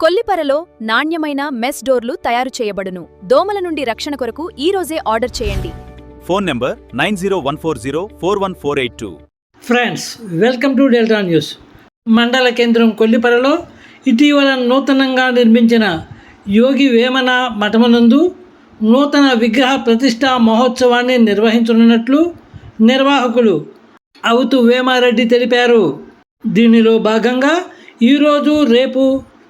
కొల్లిపరలో నాణ్యమైన మెస్ డోర్లు తయారు చేయబడును. దోమల నుండి రక్షణ కొరకు ఈ రోజే ఆర్డర్ చేయండి. Phone number 9014041482. Friends, welcome to delta news. మండల కేంద్రం కొల్లిపరలో ఇటీవల నూతనంగా నిర్మించిన యోగి వేమన మఠమునందు నూతన విగ్రహ ప్రతిష్టా మహోత్సవాన్ని నిర్వహించనున్నట్లు నిర్వాహకులు అవుతు వేమారెడ్డి తెలిపారు. దీనిలో భాగంగా ఈరోజు రేపు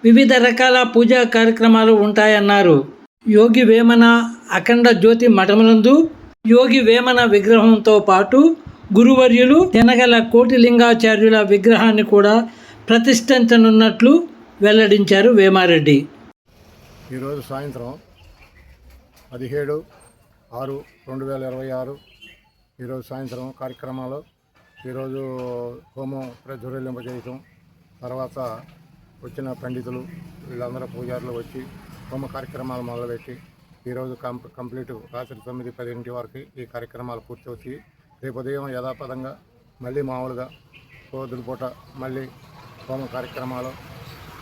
వివిధ రకాల పూజా కార్యక్రమాలు ఉంటాయన్నారు. యోగి వేమన అఖండ జ్యోతి మఠమునందు యోగి వేమన విగ్రహంతో పాటు గురువర్యులు తెనగల కోటిలింగాచార్యుల విగ్రహాన్ని కూడా ప్రతిష్ఠించనున్నట్లు వెల్లడించారు వేమారెడ్డి. ఈరోజు సాయంత్రం 17/6/2026 ఈరోజు సాయంత్రం కార్యక్రమాలు. ఈరోజు హోమం ప్రజ్వలింపజేయటం, తర్వాత వచ్చిన పండితులు వీళ్ళందరూ పూజారులు వచ్చి హోమ కార్యక్రమాలు మొదలుపెట్టి ఈరోజు కంప్లీట్ రాత్రి 9-10 వరకు ఈ కార్యక్రమాలు పూర్తి వచ్చి రేపు ఉదయం యథాపదంగా మళ్ళీ మామూలుగా పొద్దున పూట మళ్ళీ హోమ కార్యక్రమాలు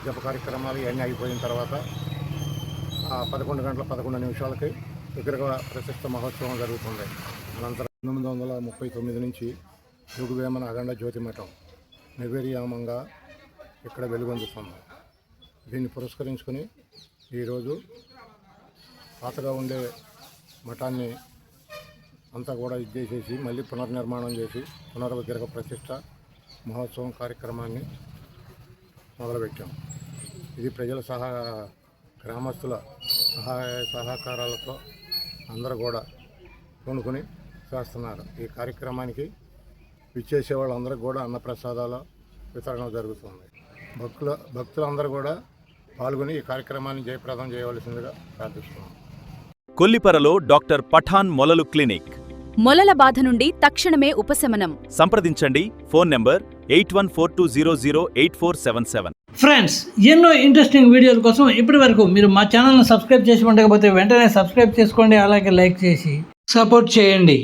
జప కార్యక్రమాలు ఇవన్నీ అయిపోయిన తర్వాత 11:11 విగ్రహ ప్రతిష్ఠ మహోత్సవం జరుగుతుంది. అనంతరం 1939 నుంచి యోగి వేమన అఖండ జ్యోతి మఠం నిర్విరామంగా ఇక్కడ వెలుగొందుతుంది. దీన్ని పురస్కరించుకొని ఈరోజు పాతగా ఉండే మఠాన్ని అంతా కూడా చేసేసి మళ్ళీ పునర్నిర్మాణం చేసి పునర్విగ్రహ ప్రతిష్ఠ మహోత్సవం కార్యక్రమాన్ని మొదలుపెట్టాం. ఇది ప్రజల గ్రామస్తుల సహాయ సహకారాలతో అందరూ కూడా కొనుక్కొని చేస్తున్నారు. ఈ కార్యక్రమానికి విచ్చేసే వాళ్ళందరూ కూడా అన్నప్రసాదాల వితరణ జరుగుతుంది. భక్తులందరూ కూడా పాల్గొని ఈ కార్యక్రమాన్ని జయప్రదం చేయవలసిందిగా ప్రార్థిస్తున్నాం. కొల్లిపరలో డాక్టర్ పఠాన్ మొలలు క్లినిక్. మొలల బాధ నుండి తక్షణమే ఉపశమనం. సంప్రదించండి. Phone number 8142008477. ఫ్రెండ్స్, ఎన్నో ఇంట్రెస్టింగ్ వీడియోల కోసం ఇప్పటి వరకు మీరు మా ఛానల్ని సబ్స్క్రైబ్ చేసి ఉండకపోతే వెంటనే సబ్స్క్రైబ్ చేసుకోండి. అలాగే లైక్ చేసి సపోర్ట్ చేయండి.